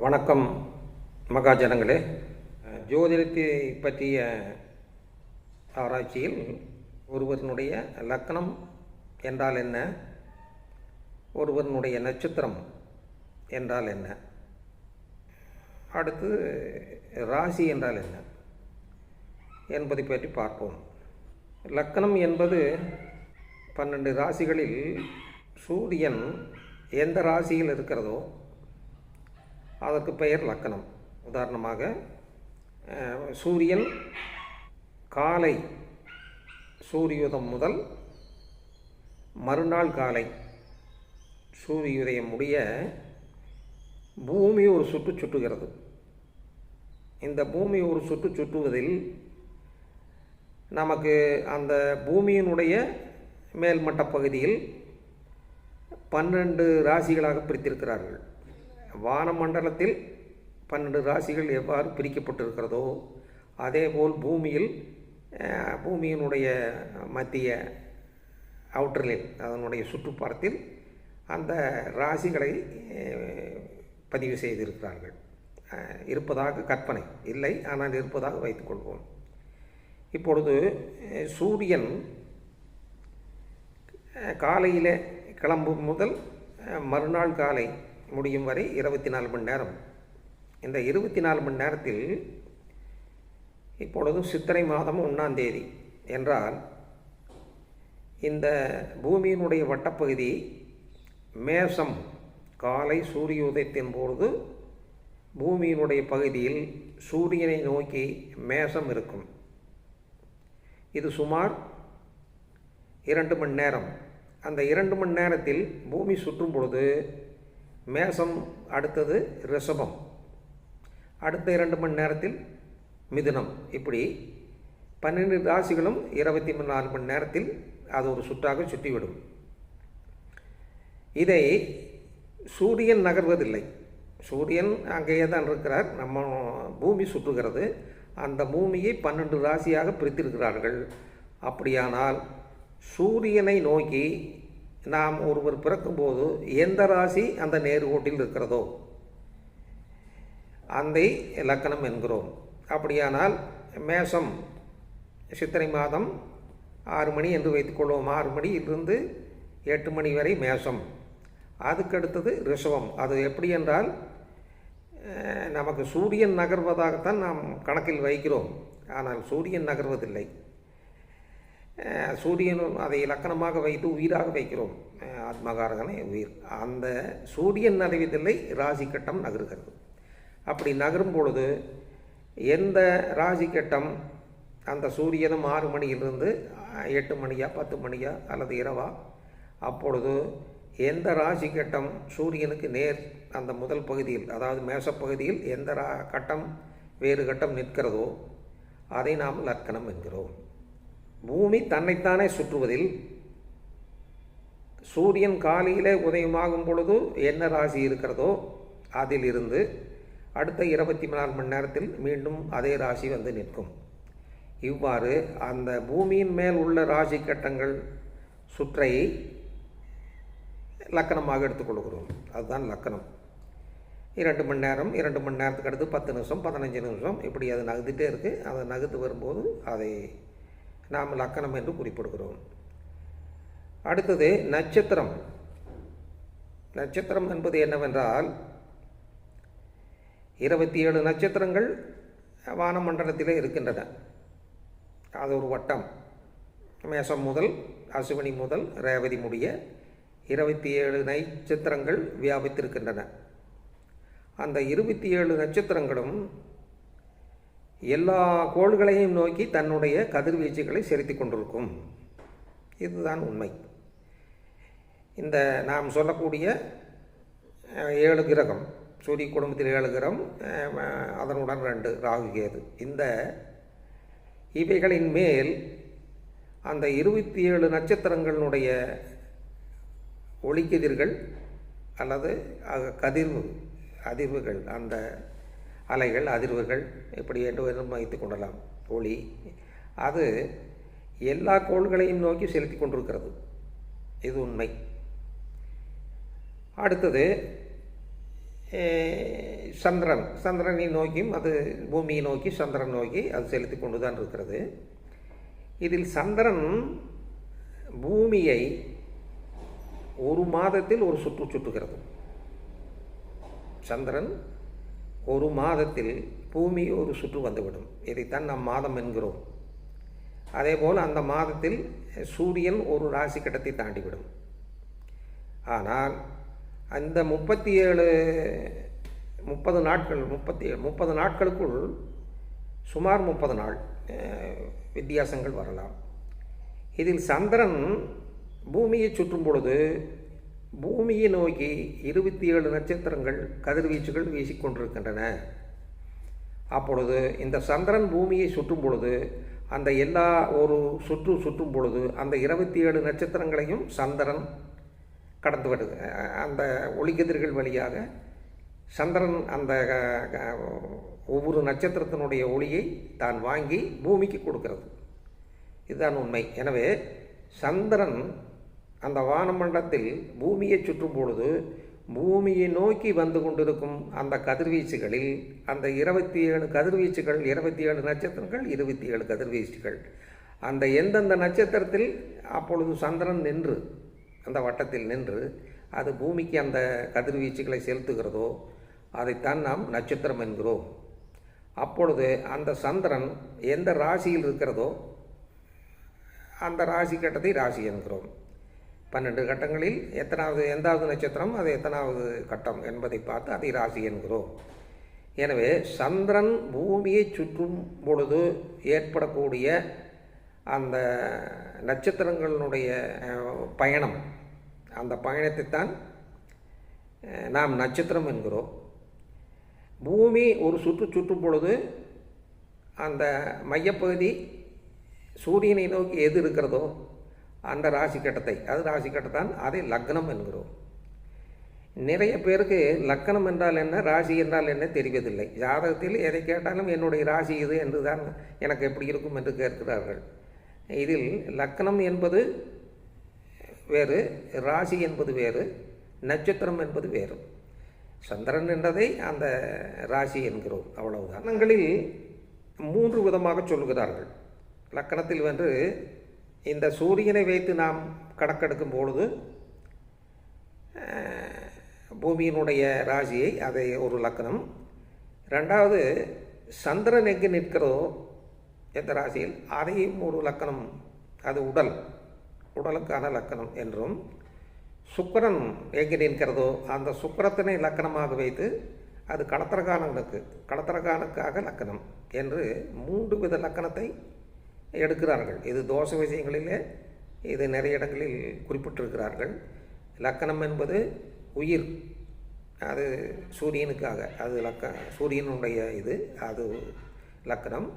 வணக்கம் மகாஜனங்களே. ஜோதிடத்தை பற்றிய ஆராய்ச்சியில் ஒருவரினுடைய லக்னம் என்றால் என்ன, ஒருவரினுடைய நட்சத்திரம் என்றால் என்ன, அடுத்து ராசி என்றால் என்ன என்பதை பற்றி பார்ப்போம். லக்னம் என்பது 12 ராசிகளில் சூரியன் எந்த ராசியில் இருக்கிறதோ அதற்கு பெயர் லக்கணம். உதாரணமாக சூரியன் காலை சூரியோதயம் முதல் மறுநாள் காலை சூரியோதயம் முடிய பூமி ஒரு சுற்று சுற்றுகிறது. இந்த பூமி ஒரு சுற்று சுற்றுவதில் நமக்கு அந்த பூமியினுடைய மேல்மட்ட பகுதியில் 12 ராசிகளாக பிரித்திருக்கிறார்கள். வானமண்டலத்தில் 12 ராசிகள் எவ்வாறு பிரிக்கப்பட்டிருக்கிறதோ அதேபோல் பூமியினுடைய மத்திய அவுட்டரில் அதனுடைய சுற்றுப்புறத்தில் அந்த ராசிகளை பதிவு செய்திருக்கிறார்கள். இருப்பதாக கற்பனை இல்லை, ஆனால் இருப்பதாக வைத்துக்கொள்வோம். இப்பொழுது சூரியன் காலையில் கிளம்பும் முதல் மறுநாள் காலை முடியும் வரை 24 மணி நேரம். இந்த 24 மணி நேரத்தில் இப்பொழுது சித்திரை மாதம் 1ஆம் தேதி என்றால் இந்த பூமியினுடைய வட்டப்பகுதி மேசம் காலை சூரிய உதயத்தின் பொழுது பூமியினுடைய பகுதியில் சூரியனை நோக்கி மேசம் இருக்கும். இது சுமார் 2 மணி நேரம். அந்த 2 மணி நேரத்தில் பூமி சுற்றும் பொழுது மேசம், அடுத்தது ரிஷபம், அடுத்த 2 மணி நேரத்தில் மிதுனம். இப்படி 12 ராசிகளும் 24 மணி நேரத்தில் அது ஒரு சுற்றாக சுற்றிவிடும். இதை சூரியன் நகர்வதில்லை. சூரியன் அங்கேயே தான் இருக்கிறார். நம்ம பூமி சுற்றுகிறது. அந்த பூமியை 12 ராசியாக பிரித்திருக்கிறார்கள். அப்படியானால் சூரியனை நோக்கி நாம் ஒருவர் பிறக்கும்போது எந்த ராசி அந்த நேர்கோட்டில் இருக்கிறதோ அந்த லக்கணம் என்கிறோம். அப்படியானால் மேசம் சித்திரை மாதம் 6 மணி என்று வைத்துக்கொள்வோம். 6 மணியிலிருந்து 8 மணி வரை மேசம். அதுக்கடுத்தது ரிஷபம். அது எப்படி என்றால் நமக்கு சூரியன் நகர்வதாகத்தான் நாம் கணக்கில் வைக்கிறோம். ஆனால் சூரியன் நகர்வதில்லை. சூரியனும் அதை இலக்கணமாக வைத்து உயிராக வைக்கிறோம். ஆத்மகாரகனை உயிர். அந்த சூரியன் நகர்வதில்லை, ராசி கட்டம் நகருகிறது. அப்படி நகரும் பொழுது எந்த ராசி கட்டம் அந்த சூரியனும் 6 மணியிலிருந்து 8 மணியா 10 மணியா அல்லது இரவா, அப்பொழுது எந்த ராசி கட்டம் சூரியனுக்கு நேர் அந்த முதல் பகுதியில், அதாவது மேசப்பகுதியில் எந்த கட்டம் வேறு கட்டம் நிற்கிறதோ அதை நாம் லக்கணம் என்கிறோம். பூமி தன்னைத்தானே சுற்றுவதில் சூரியன் காலையிலே உதயமாகும் பொழுது என்ன ராசி இருக்கிறதோ அதில் இருந்து அடுத்த 24 மணி நேரத்தில் மீண்டும் அதே ராசி வந்து நிற்கும். இவ்வாறு அந்த பூமியின் மேல் உள்ள ராசி கட்டங்கள் சுற்றை லக்கணமாக எடுத்துக்கொள்கிறோம். அதுதான் லக்கணம். 2 மணி நேரம், 2 மணி நேரத்துக்கு அடுத்து 10 நிமிஷம், 15 நிமிஷம், இப்படி அது நகர்ந்துகிட்டே இருக்குது. அதை நகர்த்து வரும்போது அதை நாம் லக்கணம் என்று குறிப்பிடுகிறோம். அடுத்தது நட்சத்திரம். நட்சத்திரம் என்பது என்னவென்றால் 27 நட்சத்திரங்கள் வானமண்டலத்திலே இருக்கின்றன. அது ஒரு வட்டம். மேசம் முதல் அசுவினி முதல் ரேவதி முடிய 27 நட்சத்திரங்கள் வியாபித்திருக்கின்றன. அந்த 27 நட்சத்திரங்களும் எல்லா கோள்களையும் நோக்கி தன்னுடைய கதிர்வீச்சுகளை செலுத்தி கொண்டிருக்கும். இதுதான் உண்மை. இந்த நாம் சொல்லக்கூடிய 7 கிரகம், சூரிய குடும்பத்தில் 7 கிரகம், அதனுடன் 2 ராகு கேது, இந்த இவைகளின் மேல் அந்த 27 நட்சத்திரங்களுடைய ஒளிக்கதிர்கள் அல்லது அதிர்வுகள், அந்த அலைகள், அதிர்வுகள், எப்படி என்று வைத்து கொள்ளலாம். ஒளி அது எல்லா கோள்களையும் நோக்கி செலுத்தி கொண்டிருக்கிறது. இது உண்மை. அடுத்தது சந்திரனை நோக்கியும் அது பூமியை நோக்கி சந்திரன் நோக்கி அது செலுத்தி கொண்டு தான் இருக்கிறது. இதில் சந்திரன் பூமியை ஒரு மாதத்தில் ஒரு சுற்று சுற்றுகிறது. சந்திரன் ஒரு மாதத்தில் பூமி ஒரு சுற்று வந்துவிடும். இதைத்தான் நாம் மாதம் என்கிறோம். அதேபோல் அந்த மாதத்தில் சூரியன் ஒரு ராசி கட்டத்தை தாண்டிவிடும். ஆனால் அந்த 30 நாட்களுக்குள் சுமார் 30 நாள் வித்தியாசங்கள் வரலாம். இதில் சந்திரன் பூமியை சுற்றும் பொழுது பூமியை நோக்கி 27 நட்சத்திரங்கள் கதிர்வீச்சுகள் வீசிக்கொண்டிருக்கின்றன. அப்பொழுது இந்த சந்திரன் பூமியை சுற்றும் பொழுது அந்த எல்லா ஒரு சுற்றும் பொழுது அந்த 27 நட்சத்திரங்களையும் சந்திரன் கடந்து வருது. அந்த ஒளிக்கதிர்கள் வழியாக சந்திரன் அந்த ஒவ்வொரு நட்சத்திரத்தினுடைய ஒளியை தான் வாங்கி பூமிக்கு கொடுக்கிறது. இதுதான் உண்மை. எனவே சந்திரன் அந்த வானமண்டலத்தில் பூமியை சுற்றும் பொழுது பூமியை நோக்கி வந்து கொண்டிருக்கும் அந்த கதிர்வீச்சுகளில் அந்த 27 கதிர்வீச்சுகள், 27 நட்சத்திரங்கள், 27 கதிர்வீச்சுகள், அந்த எந்தெந்த நட்சத்திரத்தில் அப்பொழுது சந்திரன் நின்று அந்த வட்டத்தில் நின்று அது பூமிக்கு அந்த கதிர்வீச்சுகளை செலுத்துகிறதோ அதைத்தான் நாம் நட்சத்திரம் என்கிறோம். அப்பொழுது அந்த சந்திரன் எந்த ராசியில் இருக்கிறதோ அந்த ராசி கட்டத்தை ராசி என்கிறோம். 12 கட்டங்களில் எந்தாவது நட்சத்திரம் அது எத்தனாவது கட்டம் என்பதை பார்த்து அதை ராசி என்கிறோம். எனவே சந்திரன் பூமியை சுற்றும் பொழுது ஏற்படக்கூடிய அந்த நட்சத்திரங்களினுடைய பயணம், அந்த பயணத்தைத்தான் நாம் நட்சத்திரம் என்கிறோம். பூமி ஒரு சுற்றும் பொழுது அந்த மையப்பகுதி சூரியனை நோக்கி எது இருக்கிறதோ அந்த ராசி கட்டத்தை, அது ராசி கட்டத்தான் அதை லக்னம் என்கிறோம். நிறைய பேருக்கு லக்னம் என்றால் என்ன, ராசி என்றால் என்ன தெரிவதில்லை. ஜாதகத்தில் எதை கேட்டாலும் என்னுடைய ராசி இது என்று தான் எனக்கு எப்படி இருக்கும் என்று கேட்கிறார்கள். இதில் லக்னம் என்பது வேறு, ராசி என்பது வேறு, நட்சத்திரம் என்பது வேறு. சந்திரன் என்றதை அந்த ராசி என்கிறோம், அவ்வளவுதான். லக்னங்களில் 3 விதமாக சொல்கிறார்கள். லக்கணத்தில் வந்து இந்த சூரியனை வைத்து நாம் கணக்கெடுக்கும் பொழுது பூமியினுடைய ராசியை அதை ஒரு லக்கணம். ரெண்டாவது சந்திரன் எங்கு நிற்கிறதோ எந்த ராசியில் அதையும் ஒரு லக்கணம், அது உடலுக்கான லக்கணம் என்றும், சுக்கிரன் எங்கு நிற்கிறதோ அந்த சுக்கிரத்தினை லக்கணமாக வைத்து அது கடத்திரகானுக்காக லக்கணம் என்று 3 வித லக்கணத்தை எடுக்கிறார்கள். இது தோஷ விஷயங்களிலே இது நிறைய இடங்களில் குறிப்பிட்டிருக்கிறார்கள். லக்கணம் என்பது உயிர், அது சூரியனுக்காக, அது சூரியனுடைய இது, அது லக்கணம்.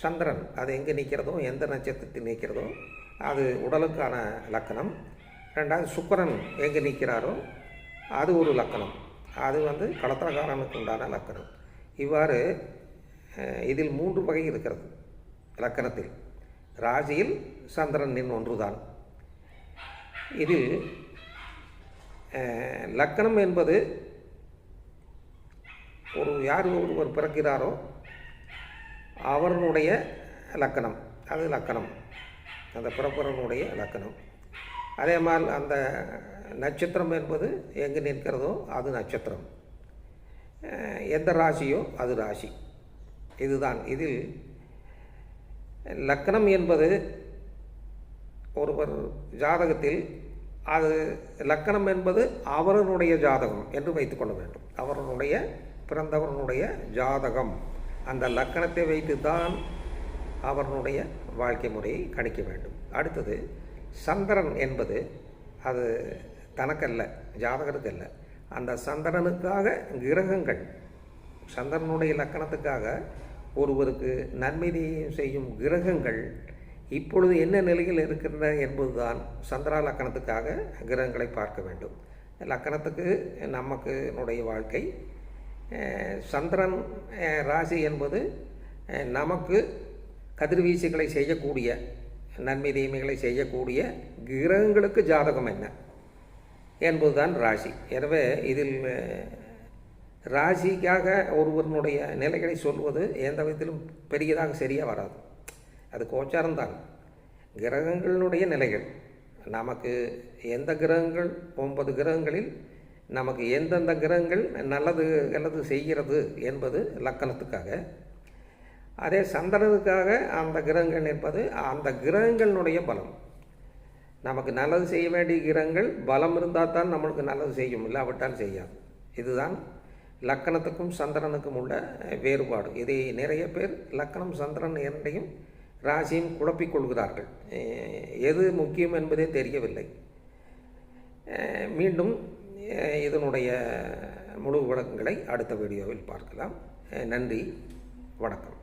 சந்திரன் அது எங்கே நிற்கிறதோ, எந்த நட்சத்திரத்தில் நிற்கிறதோ அது உடலுக்கான லக்கணம். ரெண்டாவது சுக்கிரன் எங்கே நிற்கிறாரோ அது ஒரு லக்கணம், அது வந்து கடத்திரகாரனுக்கு உண்டான லக்கணம். இவ்வாறு இதில் 3 வகை இருக்கிறது லக்கணத்தில். ராசியில் சந்திரனின் ஒன்றுதான். இதில் லக்கணம் என்பது ஒருவர் பிறக்கிறாரோ அவருடைய லக்கணம், அது லக்கணம், அந்த பிறப்பவனுடைய லக்கணம். அதே மாதிரி அந்த நட்சத்திரம் என்பது எங்கு நிற்கிறதோ அது நட்சத்திரம், எந்த ராசியோ அது ராசி. இதுதான். இதில் லக்கணம் என்பது ஒருவர் ஜாதகத்தில் அது லக்கணம் என்பது அவரனுடைய ஜாதகம் என்று வைத்துக்கொள்ள வேண்டும். அவரனுடைய பிறந்தவரனுடைய ஜாதகம், அந்த லக்கணத்தை வைத்து தான் அவரனுடைய வாழ்க்கை முறையை கணிக்க வேண்டும். அடுத்தது சந்திரன் என்பது அது தனக்கல்ல, ஜாதகருக்கல்ல, அந்த சந்திரனுக்காக கிரகங்கள், சந்திரனுடைய லக்கணத்துக்காக ஒருவருக்கு நன்மை செய்யும் கிரகங்கள் இப்பொழுது என்ன நிலையில் இருக்கின்றன என்பதுதான் சந்திரா லக்கணத்துக்காக கிரகங்களை பார்க்க வேண்டும். லக்கணத்துக்கு நமக்கு வாழ்க்கை, சந்திரன் ராசி என்பது நமக்கு கதிர்வீச்சுகளை செய்யக்கூடிய, நன்மை தீமைகளை செய்யக்கூடிய கிரகங்களுக்கு ஜாதகம் என்ன என்பதுதான் ராசி. எனவே இதில் ராசிக்காக ஒருவனுடைய நிலைகளை சொல்வது எந்த விதத்திலும் பெரியதாக சரியாக வராது. அது கோச்சாரம்தான். கிரகங்களுடைய நிலைகள் நமக்கு எந்த கிரகங்கள் 9 கிரகங்களில் நமக்கு எந்தெந்த கிரகங்கள் நல்லது செய்கிறது என்பது லக்கணத்துக்காக. அதே சந்திரனுக்காக அந்த கிரகங்கள் என்பது அந்த கிரகங்களுடைய பலம். நமக்கு நல்லது செய்ய வேண்டிய கிரகங்கள் பலம் இருந்தால் தான் நம்மளுக்கு நல்லது செய்யும், இல்லாவிட்டால் செய்யாது. இதுதான் லக்கணத்துக்கும் சந்திரனுக்கும் உள்ள வேறுபாடு. இதை நிறைய பேர் லக்கணம் சந்திரன் இரண்டையும் ராசியும் குழப்பிக்கொள்கிறார்கள். எது முக்கியம் என்பதே தெரியவில்லை. மீண்டும் இதனுடைய முழு விளக்கங்களை அடுத்த வீடியோவில் பார்க்கலாம். நன்றி, வணக்கம்.